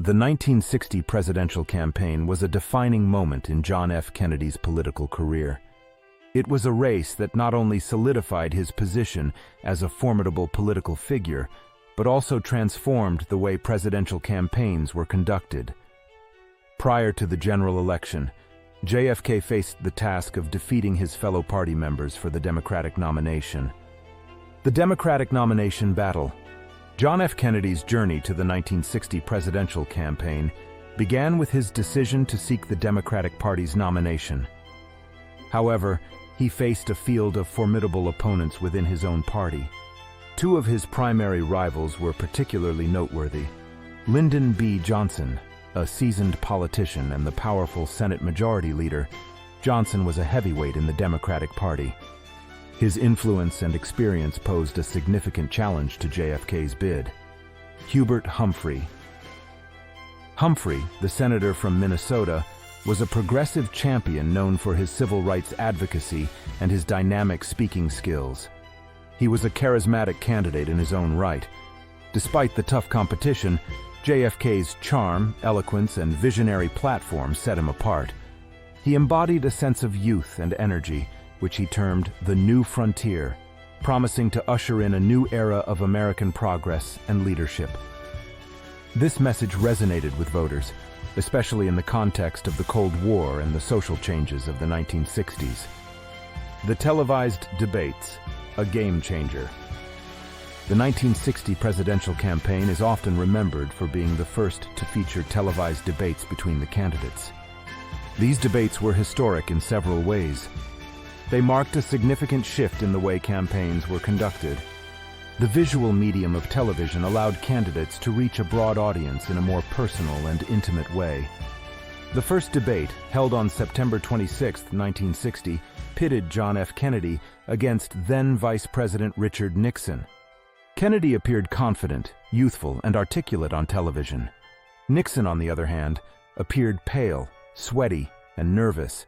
The 1960 presidential campaign was a defining moment in John F. Kennedy's political career. It was a race that not only solidified his position as a formidable political figure, but also transformed the way presidential campaigns were conducted. Prior to the general election, JFK faced the task of defeating his fellow party members for the Democratic nomination. The Democratic nomination battle. John F. Kennedy's journey to the 1960 presidential campaign began with his decision to seek the Democratic Party's nomination. However, he faced a field of formidable opponents within his own party. Two of his primary rivals were particularly noteworthy. Lyndon B. Johnson, a seasoned politician and the powerful Senate Majority Leader, Johnson was a heavyweight in the Democratic Party. His influence and experience posed a significant challenge to JFK's bid. Hubert Humphrey. Humphrey, the senator from Minnesota, was a progressive champion known for his civil rights advocacy and his dynamic speaking skills. He was a charismatic candidate in his own right. Despite the tough competition, JFK's charm, eloquence, and visionary platform set him apart. He embodied a sense of youth and energy, which he termed the New Frontier, promising to usher in a new era of American progress and leadership. This message resonated with voters, especially in the context of the Cold War and the social changes of the 1960s. The televised debates, a game changer. The 1960 presidential campaign is often remembered for being the first to feature televised debates between the candidates. These debates were historic in several ways. They marked a significant shift in the way campaigns were conducted. The visual medium of television allowed candidates to reach a broad audience in a more personal and intimate way. The first debate, held on September 26, 1960, pitted John F. Kennedy against then Vice President Richard Nixon. Kennedy appeared confident, youthful, and articulate on television. Nixon, on the other hand, appeared pale, sweaty, and nervous.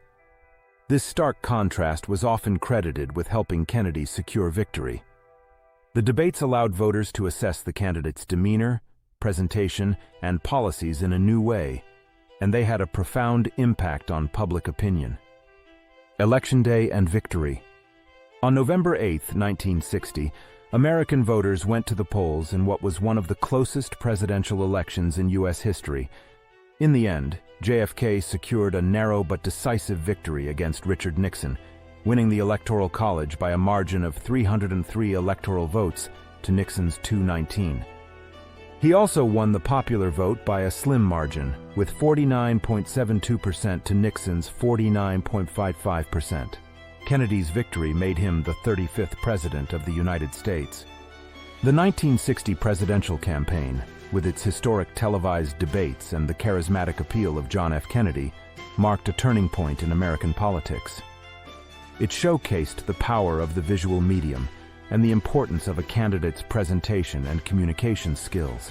This stark contrast was often credited with helping Kennedy secure victory. The debates allowed voters to assess the candidate's demeanor, presentation, and policies in a new way, and they had a profound impact on public opinion. Election Day and Victory. On November 8, 1960, American voters went to the polls in what was one of the closest presidential elections in U.S. history. In the end, JFK secured a narrow but decisive victory against Richard Nixon, winning the Electoral College by a margin of 303 electoral votes to Nixon's 219. He also won the popular vote by a slim margin, with 49.72% to Nixon's 49.55%. Kennedy's victory made him the 35th President of the United States. The 1960 presidential campaign, with its historic televised debates and the charismatic appeal of John F. Kennedy, marked a turning point in American politics. It showcased the power of the visual medium and the importance of a candidate's presentation and communication skills.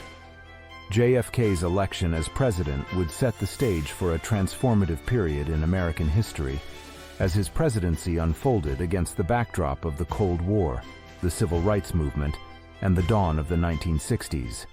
JFK's election as president would set the stage for a transformative period in American history, as his presidency unfolded against the backdrop of the Cold War, the Civil Rights Movement, and the dawn of the 1960s.